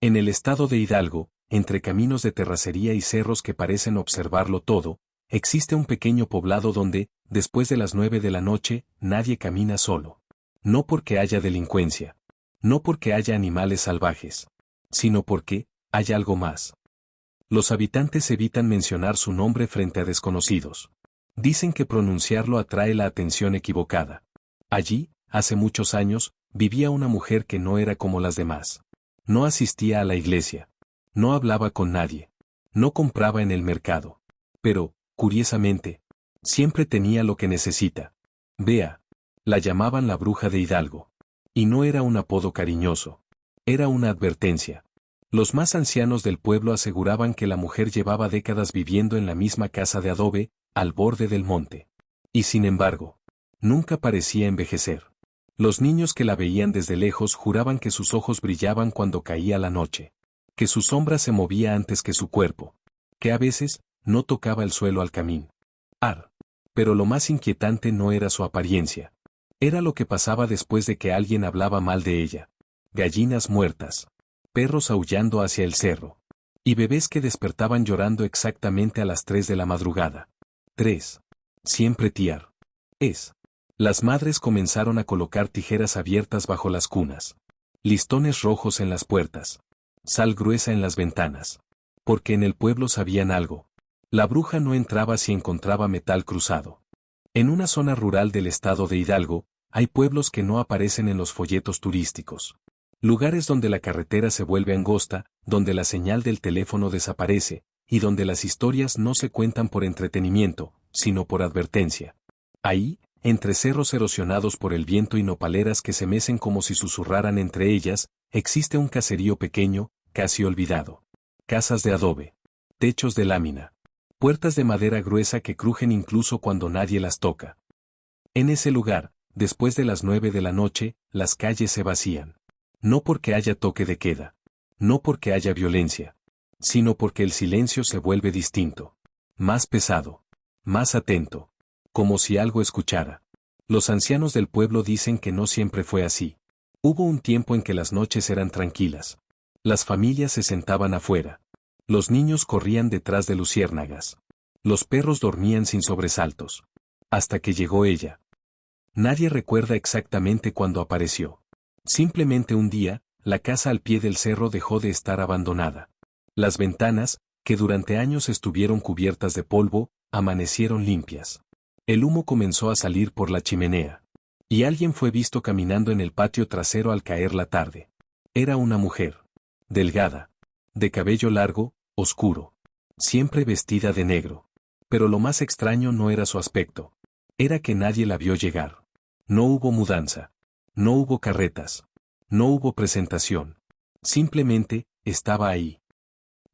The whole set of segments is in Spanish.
En el estado de Hidalgo, entre caminos de terracería y cerros que parecen observarlo todo, existe un pequeño poblado donde, después de las 9 de la noche, nadie camina solo. No porque haya delincuencia. No porque haya animales salvajes. Sino porque hay algo más. Los habitantes evitan mencionar su nombre frente a desconocidos. Dicen que pronunciarlo atrae la atención equivocada. Allí, hace muchos años, vivía una mujer que no era como las demás. No asistía a la iglesia. No hablaba con nadie. No compraba en el mercado. Pero, curiosamente, siempre tenía lo que necesita. Vea. La llamaban la bruja de Hidalgo. Y no era un apodo cariñoso. Era una advertencia. Los más ancianos del pueblo aseguraban que la mujer llevaba décadas viviendo en la misma casa de adobe, al borde del monte. Y sin embargo, nunca parecía envejecer. Los niños que la veían desde lejos juraban que sus ojos brillaban cuando caía la noche. Que su sombra se movía antes que su cuerpo. Que a veces, no tocaba el suelo al caminar. Pero lo más inquietante no era su apariencia. Era lo que pasaba después de que alguien hablaba mal de ella. Gallinas muertas. Perros aullando hacia el cerro. Y bebés que despertaban llorando exactamente a las 3 de la madrugada. 3. Siempre tiar. Las madres comenzaron a colocar tijeras abiertas bajo las cunas. Listones rojos en las puertas. Sal gruesa en las ventanas. Porque en el pueblo sabían algo. La bruja no entraba si encontraba metal cruzado. En una zona rural del estado de Hidalgo, hay pueblos que no aparecen en los folletos turísticos. Lugares donde la carretera se vuelve angosta, donde la señal del teléfono desaparece, y donde las historias no se cuentan por entretenimiento, sino por advertencia. Ahí, entre cerros erosionados por el viento y nopaleras que se mecen como si susurraran entre ellas, existe un caserío pequeño, casi olvidado. Casas de adobe. Techos de lámina. Puertas de madera gruesa que crujen incluso cuando nadie las toca. En ese lugar, después de las 9 de la noche, las calles se vacían. No porque haya toque de queda. No porque haya violencia. Sino porque el silencio se vuelve distinto. Más pesado. Más atento. Como si algo escuchara. Los ancianos del pueblo dicen que no siempre fue así. Hubo un tiempo en que las noches eran tranquilas. Las familias se sentaban afuera. Los niños corrían detrás de luciérnagas. Los perros dormían sin sobresaltos. Hasta que llegó ella. Nadie recuerda exactamente cuándo apareció. Simplemente un día, la casa al pie del cerro dejó de estar abandonada. Las ventanas, que durante años estuvieron cubiertas de polvo, amanecieron limpias. El humo comenzó a salir por la chimenea. Y alguien fue visto caminando en el patio trasero al caer la tarde. Era una mujer. Delgada. De cabello largo, oscuro. Siempre vestida de negro. Pero lo más extraño no era su aspecto. Era que nadie la vio llegar. No hubo mudanza. No hubo carretas. No hubo presentación. Simplemente, estaba ahí.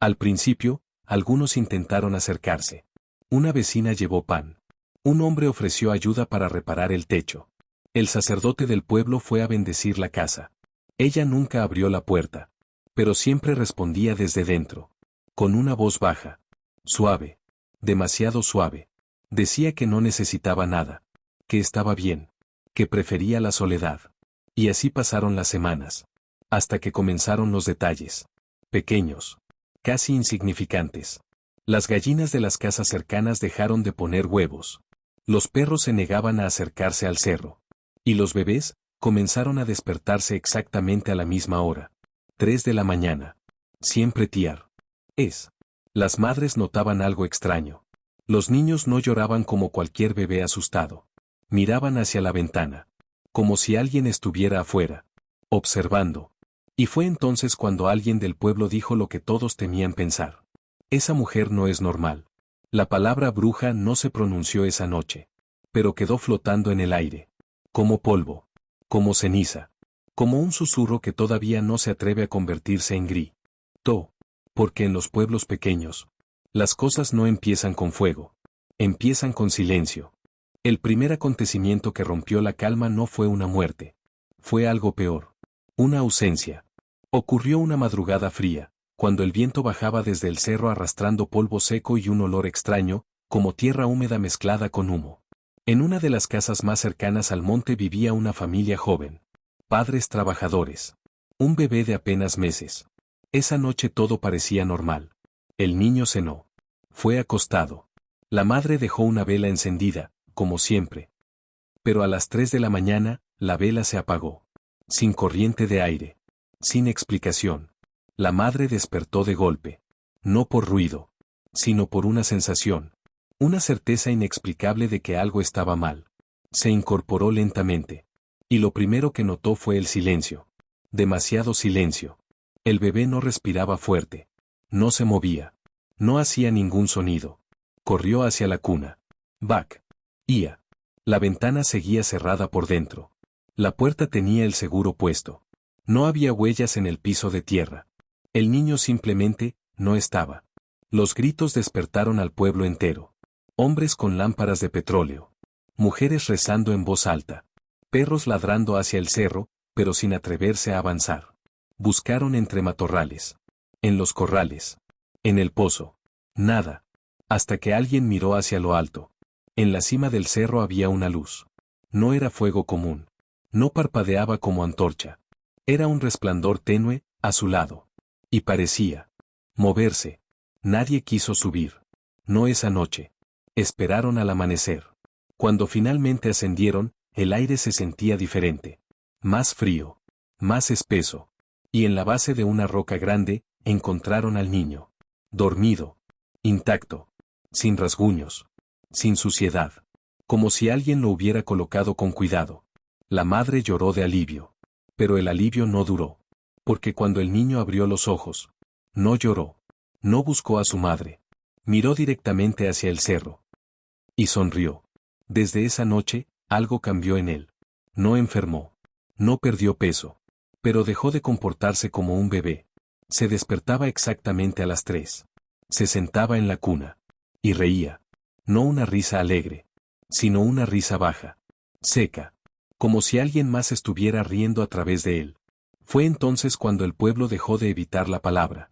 Al principio, algunos intentaron acercarse. Una vecina llevó pan. Un hombre ofreció ayuda para reparar el techo. El sacerdote del pueblo fue a bendecir la casa. Ella nunca abrió la puerta. Pero siempre respondía desde dentro. Con una voz baja. Suave. Demasiado suave. Decía que no necesitaba nada. Que estaba bien. Que prefería la soledad. Y así pasaron las semanas. Hasta que comenzaron los detalles. Pequeños. Casi insignificantes. Las gallinas de las casas cercanas dejaron de poner huevos. Los perros se negaban a acercarse al cerro. Y los bebés comenzaron a despertarse exactamente a la misma hora. 3 de la mañana. Siempre tiar. Las madres notaban algo extraño. Los niños no lloraban como cualquier bebé asustado. Miraban hacia la ventana. Como si alguien estuviera afuera. Observando. Y fue entonces cuando alguien del pueblo dijo lo que todos temían pensar. Esa mujer no es normal. La palabra bruja no se pronunció esa noche. Pero quedó flotando en el aire. Como polvo. Como ceniza. Como un susurro que todavía no se atreve a convertirse en grito. Porque en los pueblos pequeños, las cosas no empiezan con fuego. Empiezan con silencio. El primer acontecimiento que rompió la calma no fue una muerte. Fue algo peor. Una ausencia. Ocurrió una madrugada fría, cuando el viento bajaba desde el cerro arrastrando polvo seco y un olor extraño, como tierra húmeda mezclada con humo. En una de las casas más cercanas al monte vivía una familia joven. Padres trabajadores. Un bebé de apenas meses. Esa noche todo parecía normal. El niño cenó. Fue acostado. La madre dejó una vela encendida, como siempre. Pero a las 3 de la mañana, la vela se apagó. Sin corriente de aire. Sin explicación. La madre despertó de golpe. No por ruido, sino por una sensación. Una certeza inexplicable de que algo estaba mal. Se incorporó lentamente. Y lo primero que notó fue el silencio. Demasiado silencio. El bebé no respiraba fuerte. No se movía. No hacía ningún sonido. Corrió hacia la cuna. Back. Ia. La ventana seguía cerrada por dentro. La puerta tenía el seguro puesto. No había huellas en el piso de tierra. El niño simplemente no estaba. Los gritos despertaron al pueblo entero. Hombres con lámparas de petróleo. Mujeres rezando en voz alta. Perros ladrando hacia el cerro, pero sin atreverse a avanzar. Buscaron entre matorrales. En los corrales. En el pozo. Nada. Hasta que alguien miró hacia lo alto. En la cima del cerro había una luz. No era fuego común. No parpadeaba como antorcha. Era un resplandor tenue, azulado. Y parecía moverse. Nadie quiso subir. No esa noche. Esperaron al amanecer. Cuando finalmente ascendieron, el aire se sentía diferente. Más frío. Más espeso. Y en la base de una roca grande, encontraron al niño. Dormido. Intacto. Sin rasguños. Sin suciedad. Como si alguien lo hubiera colocado con cuidado. La madre lloró de alivio. Pero el alivio no duró. Porque cuando el niño abrió los ojos, no lloró. No buscó a su madre. Miró directamente hacia el cerro. Y sonrió. Desde esa noche, algo cambió en él. No enfermó. No perdió peso. Pero dejó de comportarse como un bebé. Se despertaba exactamente a las 3. Se sentaba en la cuna. Y reía. No una risa alegre. Sino una risa baja. Seca. Como si alguien más estuviera riendo a través de él. Fue entonces cuando el pueblo dejó de evitar la palabra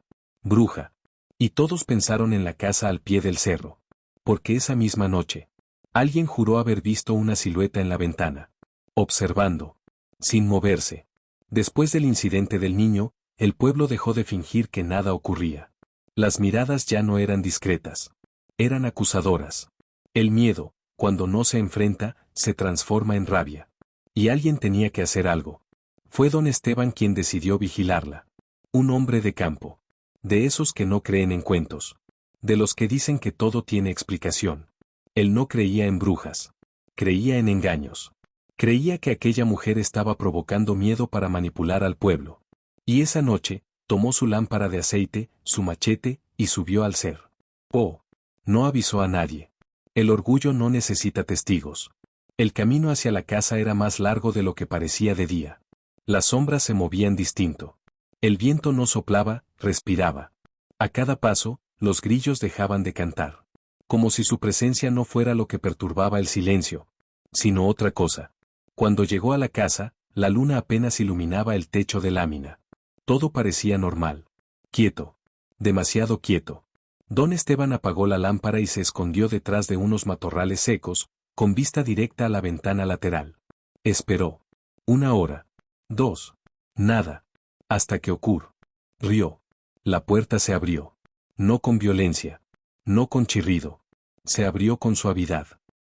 bruja. Y todos pensaron en la casa al pie del cerro. Porque esa misma noche, alguien juró haber visto una silueta en la ventana. Observando. Sin moverse. Después del incidente del niño, el pueblo dejó de fingir que nada ocurría. Las miradas ya no eran discretas. Eran acusadoras. El miedo, cuando no se enfrenta, se transforma en rabia. Y alguien tenía que hacer algo. Fue don Esteban quien decidió vigilarla. Un hombre de campo. De esos que no creen en cuentos. De los que dicen que todo tiene explicación. Él no creía en brujas. Creía en engaños. Creía que aquella mujer estaba provocando miedo para manipular al pueblo. Y esa noche, tomó su lámpara de aceite, su machete, y subió al cerro. Oh. No avisó a nadie. El orgullo no necesita testigos. El camino hacia la casa era más largo de lo que parecía de día. Las sombras se movían distinto. El viento no soplaba, respiraba. A cada paso, los grillos dejaban de cantar. Como si su presencia no fuera lo que perturbaba el silencio, sino otra cosa. Cuando llegó a la casa, la luna apenas iluminaba el techo de lámina. Todo parecía normal. Quieto. Demasiado quieto. Don Esteban apagó la lámpara y se escondió detrás de unos matorrales secos, con vista directa a la ventana lateral. Esperó. 1 hora. 2. Nada. Hasta que ocurrió. Rió. La puerta se abrió. No con violencia. No con chirrido. Se abrió con suavidad.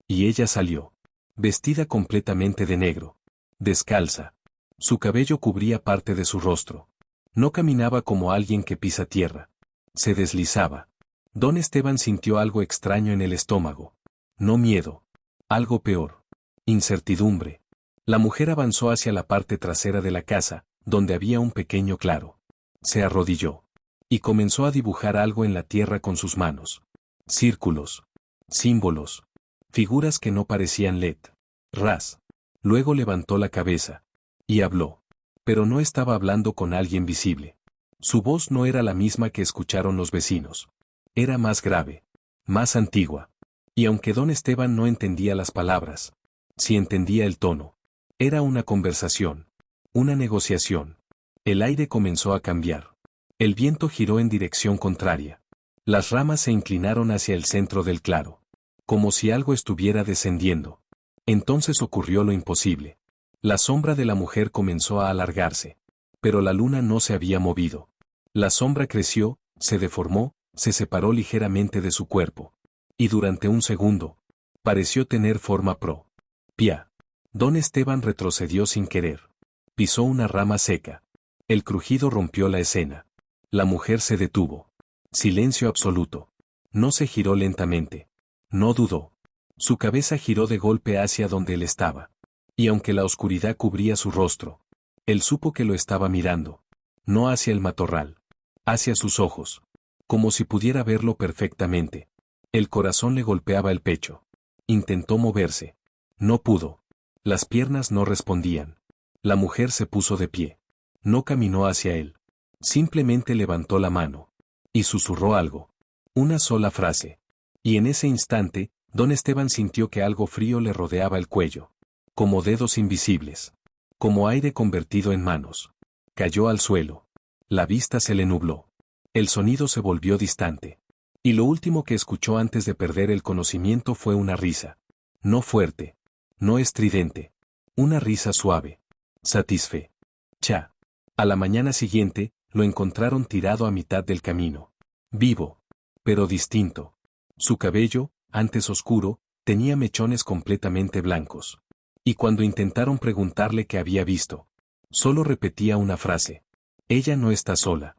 Y ella salió. Vestida completamente de negro. Descalza. Su cabello cubría parte de su rostro. No caminaba como alguien que pisa tierra. Se deslizaba. Don Esteban sintió algo extraño en el estómago. No miedo. Algo peor. Incertidumbre. La mujer avanzó hacia la parte trasera de la casa, donde había un pequeño claro. Se arrodilló. Y comenzó a dibujar algo en la tierra con sus manos. Círculos. Símbolos. Figuras que no parecían letras. Luego levantó la cabeza. Y habló. Pero no estaba hablando con alguien visible. Su voz no era la misma que escucharon los vecinos. Era más grave. Más antigua. Y aunque don Esteban no entendía las palabras, sí entendía el tono. Era una conversación. Una negociación. El aire comenzó a cambiar. El viento giró en dirección contraria. Las ramas se inclinaron hacia el centro del claro. Como si algo estuviera descendiendo. Entonces ocurrió lo imposible. La sombra de la mujer comenzó a alargarse. Pero la luna no se había movido. La sombra creció, se deformó, se separó ligeramente de su cuerpo. Y durante un segundo, pareció tener forma propia. Don Esteban retrocedió sin querer. Pisó una rama seca. El crujido rompió la escena. La mujer se detuvo. Silencio absoluto. No se giró lentamente. No dudó. Su cabeza giró de golpe hacia donde él estaba. Y aunque la oscuridad cubría su rostro, él supo que lo estaba mirando. No hacia el matorral. Hacia sus ojos. Como si pudiera verlo perfectamente. El corazón le golpeaba el pecho. Intentó moverse. No pudo. Las piernas no respondían. La mujer se puso de pie. No caminó hacia él. Simplemente levantó la mano. Y susurró algo. Una sola frase. Y en ese instante, don Esteban sintió que algo frío le rodeaba el cuello. Como dedos invisibles. Como aire convertido en manos. Cayó al suelo. La vista se le nubló. El sonido se volvió distante. Y lo último que escuchó antes de perder el conocimiento fue una risa. No fuerte. No estridente. Una risa suave. Satisfecha. A la mañana siguiente, lo encontraron tirado a mitad del camino. Vivo. Pero distinto. Su cabello, antes oscuro, tenía mechones completamente blancos. Y cuando intentaron preguntarle qué había visto, solo repetía una frase. Ella no está sola.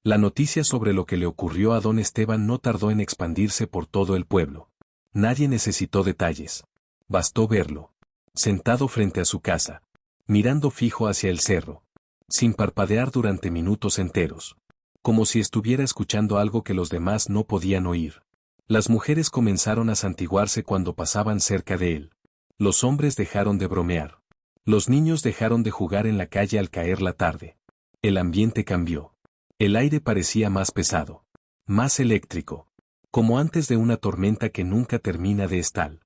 La noticia sobre lo que le ocurrió a don Esteban no tardó en expandirse por todo el pueblo. Nadie necesitó detalles. Bastó verlo. Sentado frente a su casa. Mirando fijo hacia el cerro. Sin parpadear durante minutos enteros. Como si estuviera escuchando algo que los demás no podían oír. Las mujeres comenzaron a santiguarse cuando pasaban cerca de él. Los hombres dejaron de bromear. Los niños dejaron de jugar en la calle al caer la tarde. El ambiente cambió. El aire parecía más pesado. Más eléctrico. Como antes de una tormenta que nunca termina de estallar.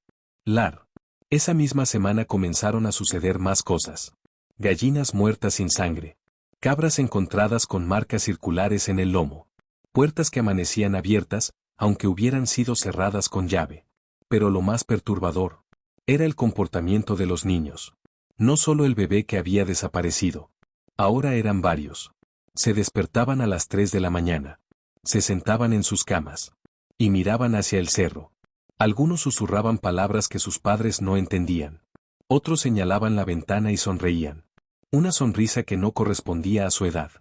Esa misma semana comenzaron a suceder más cosas. Gallinas muertas sin sangre. Cabras encontradas con marcas circulares en el lomo. Puertas que amanecían abiertas, aunque hubieran sido cerradas con llave. Pero lo más perturbador era el comportamiento de los niños. No solo el bebé que había desaparecido. Ahora eran varios. Se despertaban a las 3 de la mañana. Se sentaban en sus camas. Y miraban hacia el cerro. Algunos susurraban palabras que sus padres no entendían. Otros señalaban la ventana y sonreían. Una sonrisa que no correspondía a su edad.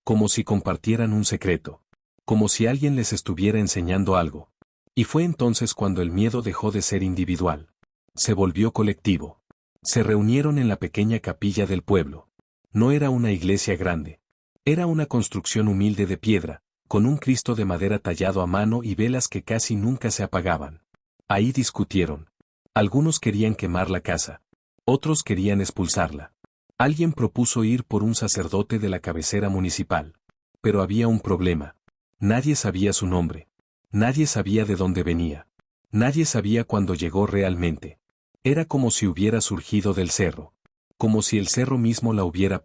Como si compartieran un secreto. Como si alguien les estuviera enseñando algo. Y fue entonces cuando el miedo dejó de ser individual. Se volvió colectivo. Se reunieron en la pequeña capilla del pueblo. No era una iglesia grande. Era una construcción humilde de piedra, con un Cristo de madera tallado a mano y velas que casi nunca se apagaban. Ahí discutieron. Algunos querían quemar la casa. Otros querían expulsarla. Alguien propuso ir por un sacerdote de la cabecera municipal. Pero había un problema. Nadie sabía su nombre. Nadie sabía de dónde venía. Nadie sabía cuándo llegó realmente. Era como si hubiera surgido del cerro. Como si el cerro mismo la hubiera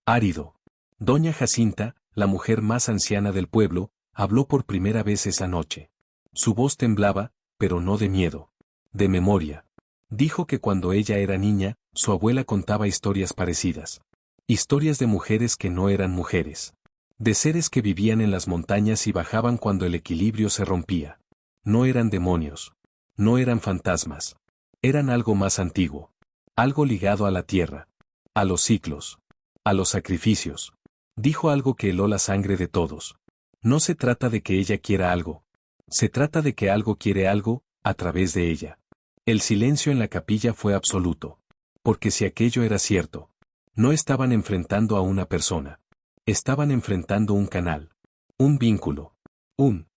árido. Doña Jacinta, la mujer más anciana del pueblo, habló por primera vez esa noche. Su voz temblaba, pero no de miedo. De memoria. Dijo que cuando ella era niña, su abuela contaba historias parecidas. Historias de mujeres que no eran mujeres. De seres que vivían en las montañas y bajaban cuando el equilibrio se rompía. No eran demonios. No eran fantasmas. Eran algo más antiguo. Algo ligado a la tierra. A los ciclos. A los sacrificios. Dijo algo que heló la sangre de todos. No se trata de que ella quiera algo. Se trata de que algo quiere algo, a través de ella. El silencio en la capilla fue absoluto. Porque si aquello era cierto, no estaban enfrentando a una persona. Estaban enfrentando un canal. Un vínculo. Un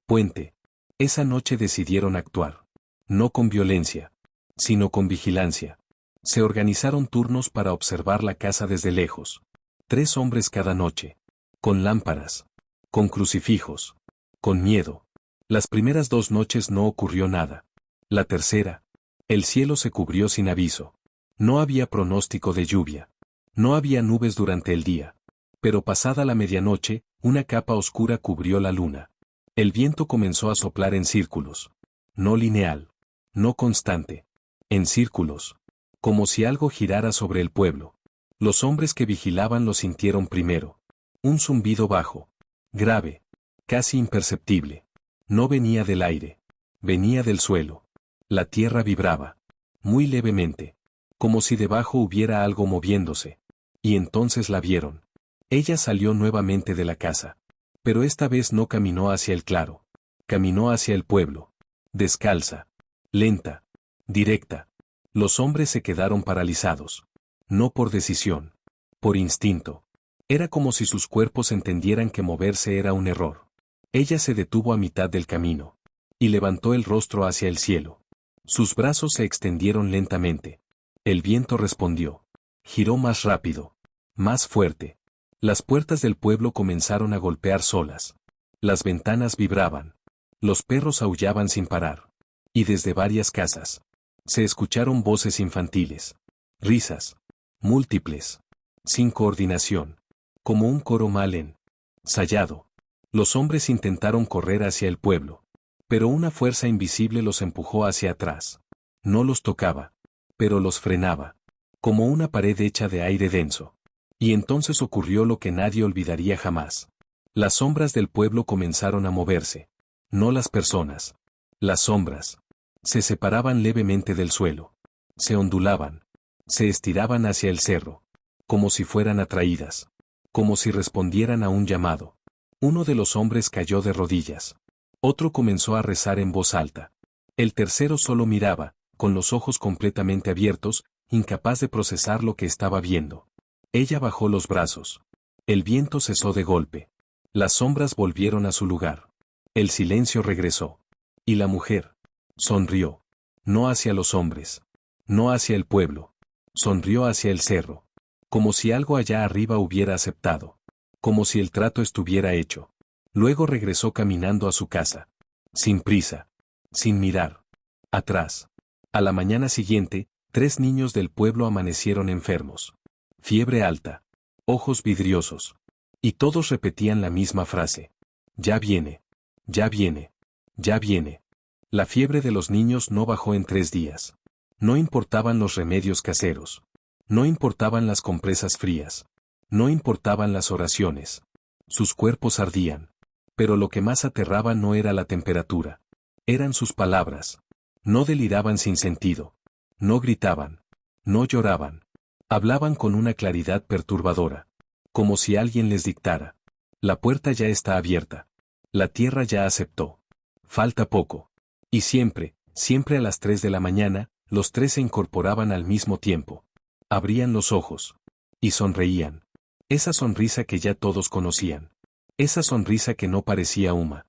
puente. Esa noche decidieron actuar. No con violencia, sino con vigilancia. Se organizaron turnos para observar la casa desde lejos. 3 hombres cada noche. Con lámparas. Con crucifijos. Con miedo. Las primeras 2 noches no ocurrió nada. La tercera. El cielo se cubrió sin aviso. No había pronóstico de lluvia. No había nubes durante el día. Pero pasada la medianoche, una capa oscura cubrió la luna. El viento comenzó a soplar en círculos. No lineal. No constante. En círculos. Como si algo girara sobre el pueblo. Los hombres que vigilaban lo sintieron primero. Un zumbido bajo. grave, casi imperceptible. No venía del aire, venía del suelo. La tierra vibraba, muy levemente, como si debajo hubiera algo moviéndose. Y entonces la vieron. Ella salió nuevamente de la casa. Pero esta vez no caminó hacia el claro. Caminó hacia el pueblo. Descalza. Lenta. Directa. Los hombres se quedaron paralizados. No por decisión. Por instinto. Era como si sus cuerpos entendieran que moverse era un error. Ella se detuvo a mitad del camino. Y levantó el rostro hacia el cielo. Sus brazos se extendieron lentamente. El viento respondió. Giró más rápido. Más fuerte. Las puertas del pueblo comenzaron a golpear solas. Las ventanas vibraban. Los perros aullaban sin parar. Y desde varias casas se escucharon voces infantiles. Risas. Múltiples. Sin coordinación. Como un coro mal ensayado. Los hombres intentaron correr hacia el pueblo. Pero una fuerza invisible los empujó hacia atrás. No los tocaba. Pero los frenaba. Como una pared hecha de aire denso. Y entonces ocurrió lo que nadie olvidaría jamás. Las sombras del pueblo comenzaron a moverse. No las personas. Las sombras. Se separaban levemente del suelo. Se ondulaban. Se estiraban hacia el cerro. Como si fueran atraídas. Como si respondieran a un llamado. Uno de los hombres cayó de rodillas. Otro comenzó a rezar en voz alta. El tercero solo miraba, con los ojos completamente abiertos, incapaz de procesar lo que estaba viendo. Ella bajó los brazos. El viento cesó de golpe. Las sombras volvieron a su lugar. El silencio regresó. Y la mujer sonrió. No hacia los hombres. No hacia el pueblo. Sonrió hacia el cerro. Como si algo allá arriba hubiera aceptado. Como si el trato estuviera hecho. Luego regresó caminando a su casa. Sin prisa. Sin mirar atrás. A la mañana siguiente, 3 niños del pueblo amanecieron enfermos. Fiebre alta. Ojos vidriosos. Y todos repetían la misma frase. Ya viene. Ya viene. Ya viene. La fiebre de los niños no bajó en 3 días. No importaban los remedios caseros. No importaban las compresas frías. No importaban las oraciones. Sus cuerpos ardían. Pero lo que más aterraba no era la temperatura. Eran sus palabras. No deliraban sin sentido. No gritaban. No lloraban. Hablaban con una claridad perturbadora. Como si alguien les dictara. La puerta ya está abierta. La tierra ya aceptó. Falta poco. Y siempre, siempre a las 3 de la mañana, los 3 se incorporaban al mismo tiempo. Abrían los ojos. Y sonreían. Esa sonrisa que ya todos conocían. Esa sonrisa que no parecía huma.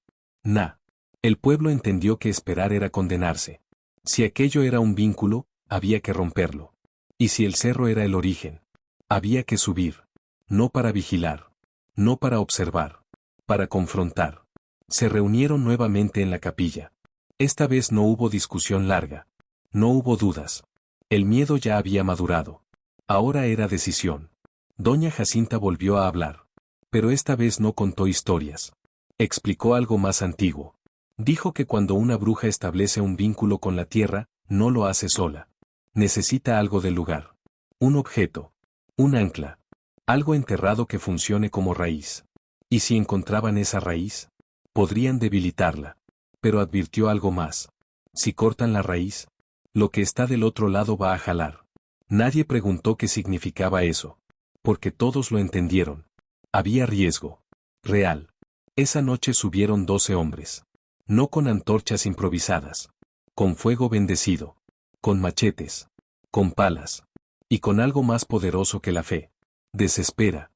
El pueblo entendió que esperar era condenarse. Si aquello era un vínculo, había que romperlo. Y si el cerro era el origen, había que subir. No para vigilar. No para observar. Para confrontar. Se reunieron nuevamente en la capilla. Esta vez no hubo discusión larga. No hubo dudas. El miedo ya había madurado. Ahora era decisión. Doña Jacinta volvió a hablar. Pero esta vez no contó historias. Explicó algo más antiguo. Dijo que cuando una bruja establece un vínculo con la tierra, no lo hace sola. Necesita algo del lugar. Un objeto. Un ancla. Algo enterrado que funcione como raíz. Y si encontraban esa raíz, podrían debilitarla. Pero advirtió algo más. Si cortan la raíz, lo que está del otro lado va a jalar. Nadie preguntó qué significaba eso. Porque todos lo entendieron. Había riesgo. Real. Esa noche subieron 12 hombres. No con antorchas improvisadas. Con fuego bendecido. Con machetes. Con palas. Y con algo más poderoso que la fe. Desespera.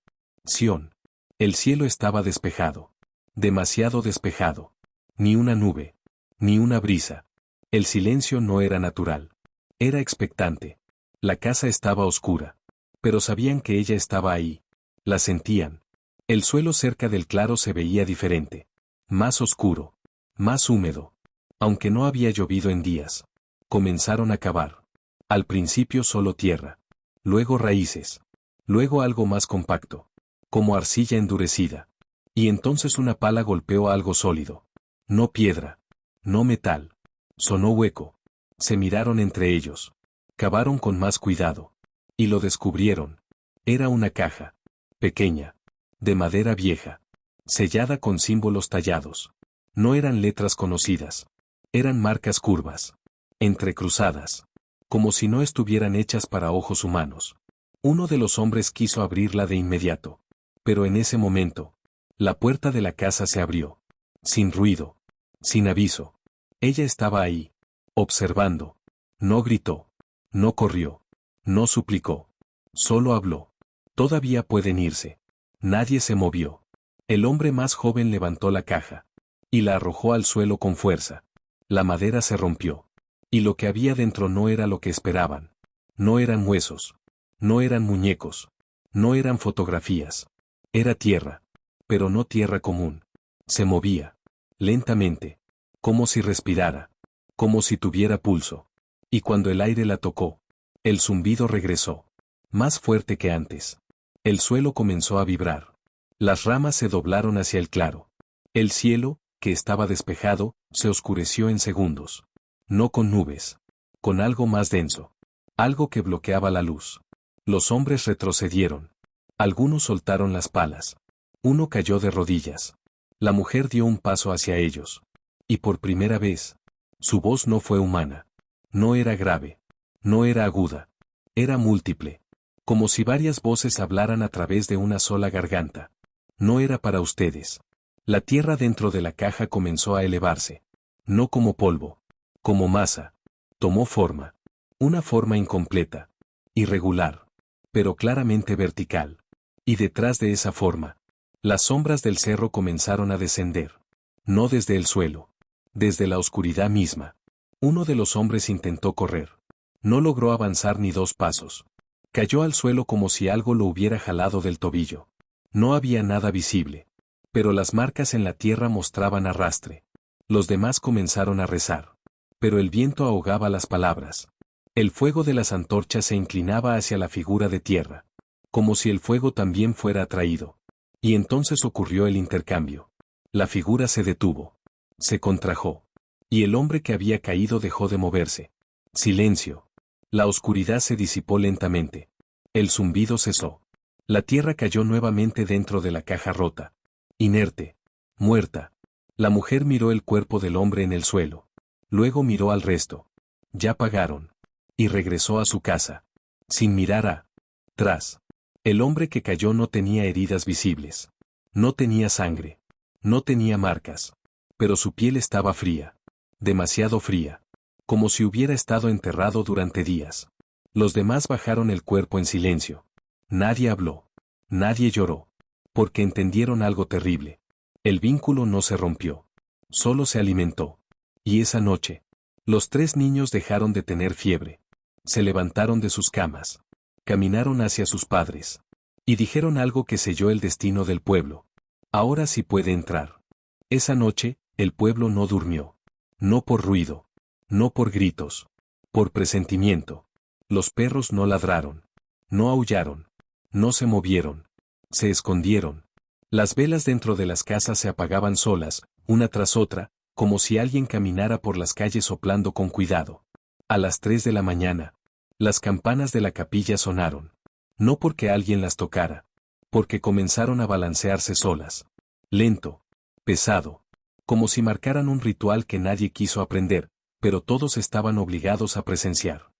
Sión. El cielo estaba despejado. Demasiado despejado. Ni una nube. Ni una brisa. El silencio no era natural. Era expectante. La casa estaba oscura. Pero sabían que ella estaba ahí. La sentían. El suelo cerca del claro se veía diferente. Más oscuro. Más húmedo. Aunque no había llovido en días. Comenzaron a cavar. Al principio solo tierra. Luego raíces. Luego algo más compacto. Como arcilla endurecida. Y entonces una pala golpeó algo sólido. No piedra. No metal. Sonó hueco. Se miraron entre ellos. Cavaron con más cuidado. Y lo descubrieron. Era una caja. Pequeña. De madera vieja. sellada con símbolos tallados. No eran letras conocidas. Eran marcas curvas, entrecruzadas, como si no estuvieran hechas para ojos humanos. Uno de los hombres quiso abrirla de inmediato. Pero en ese momento, la puerta de la casa se abrió. Sin ruido, sin aviso. Ella estaba ahí, observando. No gritó, no corrió, no suplicó. Solo habló. Todavía pueden irse. Nadie se movió. El hombre más joven levantó la caja y la arrojó al suelo con fuerza. La madera se rompió. Y lo que había dentro no era lo que esperaban. No eran huesos. No eran muñecos. No eran fotografías. Era tierra. Pero no tierra común. Se movía. Lentamente. Como si respirara. Como si tuviera pulso. Y cuando el aire la tocó, el zumbido regresó. Más fuerte que antes. El suelo comenzó a vibrar. Las ramas se doblaron hacia el claro. El cielo, que estaba despejado, se oscureció en segundos. No con nubes. Con algo más denso. Algo que bloqueaba la luz. Los hombres retrocedieron. Algunos soltaron las palas. Uno cayó de rodillas. La mujer dio un paso hacia ellos. Y por primera vez, su voz no fue humana. No era grave. No era aguda. Era múltiple. Como si varias voces hablaran a través de una sola garganta. No era para ustedes. La tierra dentro de la caja comenzó a elevarse. No como polvo. Como masa. Tomó forma. Una forma incompleta. Irregular. Pero claramente vertical. Y detrás de esa forma, las sombras del cerro comenzaron a descender. No desde el suelo. Desde la oscuridad misma. Uno de los hombres intentó correr. No logró avanzar ni 2 pasos. Cayó al suelo como si algo lo hubiera jalado del tobillo. No había nada visible. Pero las marcas en la tierra mostraban arrastre. Los demás comenzaron a rezar. Pero el viento ahogaba las palabras. El fuego de las antorchas se inclinaba hacia la figura de tierra. Como si el fuego también fuera atraído. Y entonces ocurrió el intercambio. La figura se detuvo. Se contrajo. Y el hombre que había caído dejó de moverse. Silencio. La oscuridad se disipó lentamente. El zumbido cesó. La tierra cayó nuevamente dentro de la caja rota. Inerte. Muerta. La mujer miró el cuerpo del hombre en el suelo. Luego miró al resto. Ya pagaron. Y regresó a su casa. Sin mirar atrás. El hombre que cayó no tenía heridas visibles. No tenía sangre. No tenía marcas. Pero su piel estaba fría. Demasiado fría. Como si hubiera estado enterrado durante días. Los demás bajaron el cuerpo en silencio. Nadie habló. Nadie lloró. Porque entendieron algo terrible. El vínculo no se rompió. Solo se alimentó. Y esa noche, los 3 niños dejaron de tener fiebre. Se levantaron de sus camas. Caminaron hacia sus padres. Y dijeron algo que selló el destino del pueblo. Ahora sí puede entrar. Esa noche, el pueblo no durmió. No por ruido. No por gritos. Por presentimiento. Los perros no ladraron. No aullaron. No se movieron. Se escondieron. Las velas dentro de las casas se apagaban solas, una tras otra, como si alguien caminara por las calles soplando con cuidado. A las 3 de la mañana, las campanas de la capilla sonaron. No porque alguien las tocara. Porque comenzaron a balancearse solas. Lento. Pesado. Como si marcaran un ritual que nadie quiso aprender, pero todos estaban obligados a presenciar.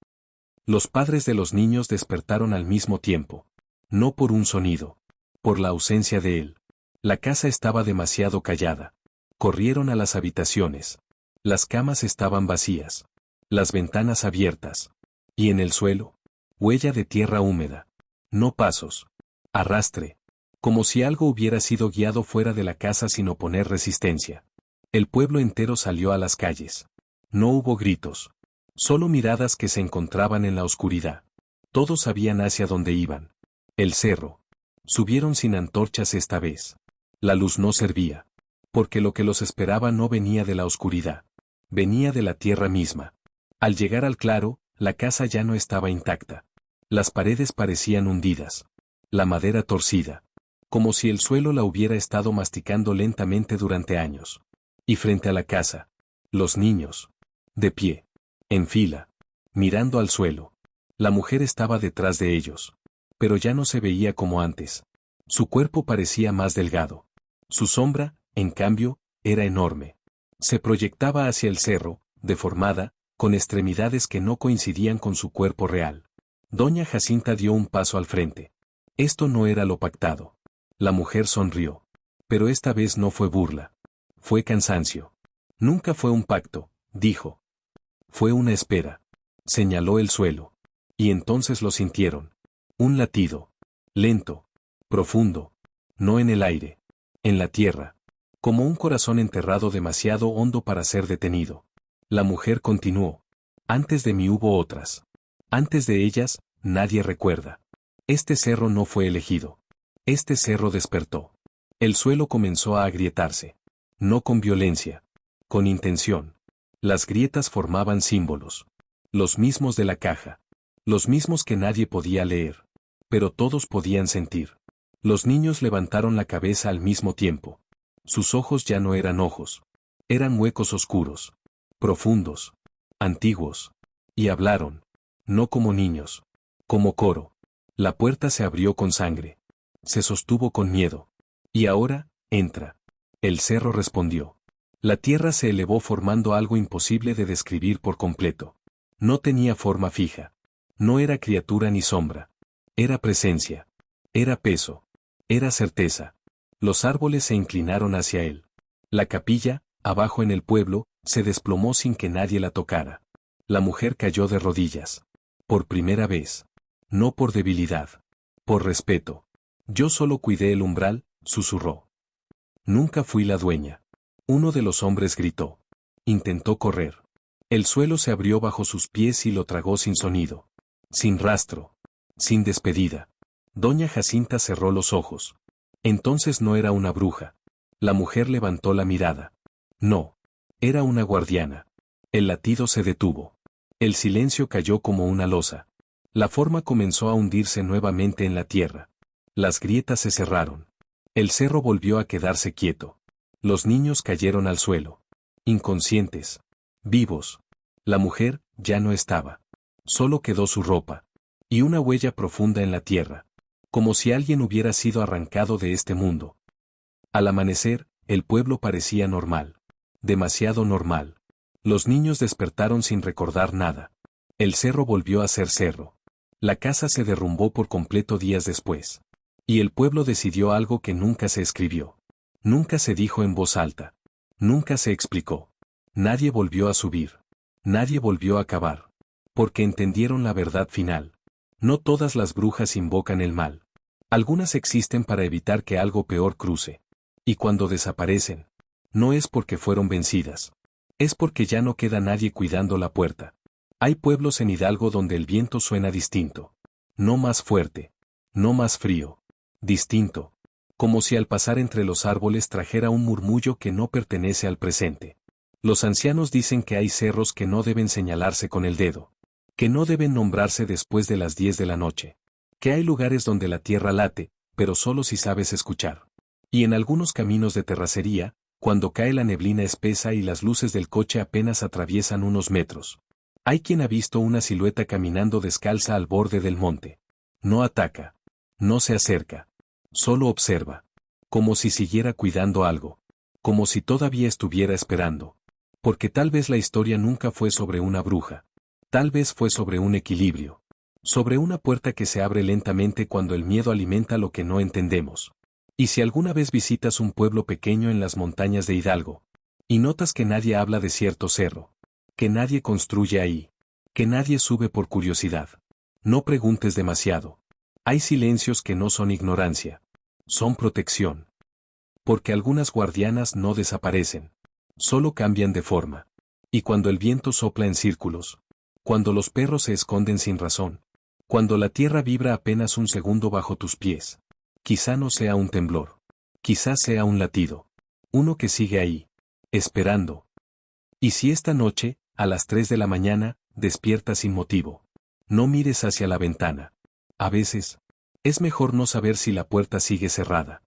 Los padres de los niños despertaron al mismo tiempo. No por un sonido. Por la ausencia de él. La casa estaba demasiado callada. Corrieron a las habitaciones. Las camas estaban vacías. Las ventanas abiertas. Y en el suelo, huella de tierra húmeda. No pasos. Arrastre. Como si algo hubiera sido guiado fuera de la casa sin oponer resistencia. El pueblo entero salió a las calles. No hubo gritos. Solo miradas que se encontraban en la oscuridad. Todos sabían hacia dónde iban. El cerro. Subieron sin antorchas esta vez. La luz no servía. Porque lo que los esperaba no venía de la oscuridad. Venía de la tierra misma. Al llegar al claro, la casa ya no estaba intacta. Las paredes parecían hundidas. La madera torcida. Como si el suelo la hubiera estado masticando lentamente durante años. Y frente a la casa, los niños. De pie. En fila. Mirando al suelo. La mujer estaba detrás de ellos. Pero ya no se veía como antes. Su cuerpo parecía más delgado. Su sombra, en cambio, era enorme. Se proyectaba hacia el cerro, deformada, con extremidades que no coincidían con su cuerpo real. Doña Jacinta dio un paso al frente. Esto no era lo pactado. La mujer sonrió. Pero esta vez no fue burla. Fue cansancio. Nunca fue un pacto, dijo. Fue una espera. Señaló el suelo. Y entonces lo sintieron. Un latido. Lento. Profundo. No en el aire. En la tierra. Como un corazón enterrado demasiado hondo para ser detenido. La mujer continuó. Antes de mí hubo otras. Antes de ellas, nadie recuerda. Este cerro no fue elegido. Este cerro despertó. El suelo comenzó a agrietarse. No con violencia. Con intención. Las grietas formaban símbolos. Los mismos de la caja. Los mismos que nadie podía leer. Pero todos podían sentir. Los niños levantaron la cabeza al mismo tiempo. Sus ojos ya no eran ojos. Eran huecos oscuros. Profundos. Antiguos. Y hablaron. No como niños. Como coro. La puerta se abrió con sangre. Se sostuvo con miedo. Y ahora, entra. El cerro respondió. La tierra se elevó formando algo imposible de describir por completo. No tenía forma fija. No era criatura ni sombra. Era presencia. Era peso. Era certeza. Los árboles se inclinaron hacia él. La capilla, abajo en el pueblo, se desplomó sin que nadie la tocara. La mujer cayó de rodillas. Por primera vez. No por debilidad. Por respeto. Yo solo cuidé el umbral, susurró. Nunca fui la dueña. Uno de los hombres gritó. Intentó correr. El suelo se abrió bajo sus pies y lo tragó sin sonido. Sin rastro. Sin despedida. Doña Jacinta cerró los ojos. Entonces no era una bruja. La mujer levantó la mirada. No. Era una guardiana. El latido se detuvo. El silencio cayó como una losa. La forma comenzó a hundirse nuevamente en la tierra. Las grietas se cerraron. El cerro volvió a quedarse quieto. Los niños cayeron al suelo. Inconscientes. Vivos. La mujer, ya no estaba. Solo quedó su ropa. Y una huella profunda en la tierra. Como si alguien hubiera sido arrancado de este mundo. Al amanecer, el pueblo parecía normal. Demasiado normal. Los niños despertaron sin recordar nada. El cerro volvió a ser cerro. La casa se derrumbó por completo días después. Y el pueblo decidió algo que nunca se escribió. Nunca se dijo en voz alta. Nunca se explicó. Nadie volvió a subir. Nadie volvió a cavar. Porque entendieron la verdad final. No todas las brujas invocan el mal. Algunas existen para evitar que algo peor cruce. Y cuando desaparecen, no es porque fueron vencidas. Es porque ya no queda nadie cuidando la puerta. Hay pueblos en Hidalgo donde el viento suena distinto. No más fuerte. No más frío. Distinto. Como si al pasar entre los árboles trajera un murmullo que no pertenece al presente. Los ancianos dicen que hay cerros que no deben señalarse con el dedo. Que no deben nombrarse después de las 10 de la noche. Que hay lugares donde la tierra late, pero solo si sabes escuchar. Y en algunos caminos de terracería, cuando cae la neblina espesa y las luces del coche apenas atraviesan unos metros. Hay quien ha visto una silueta caminando descalza al borde del monte. No ataca. No se acerca. Solo observa. Como si siguiera cuidando algo. Como si todavía estuviera esperando. Porque tal vez la historia nunca fue sobre una bruja. Tal vez fue sobre un equilibrio. Sobre una puerta que se abre lentamente cuando el miedo alimenta lo que no entendemos. Y si alguna vez visitas un pueblo pequeño en las montañas de Hidalgo, y notas que nadie habla de cierto cerro, que nadie construye ahí, que nadie sube por curiosidad, no preguntes demasiado. Hay silencios que no son ignorancia, son protección. Porque algunas guardianas no desaparecen, solo cambian de forma. Y cuando el viento sopla en círculos, cuando los perros se esconden sin razón, cuando la tierra vibra apenas un segundo bajo tus pies, quizá no sea un temblor, quizá sea un latido, uno que sigue ahí, esperando. Y si esta noche, a las 3 de la mañana, despiertas sin motivo, no mires hacia la ventana. A veces, es mejor no saber si la puerta sigue cerrada.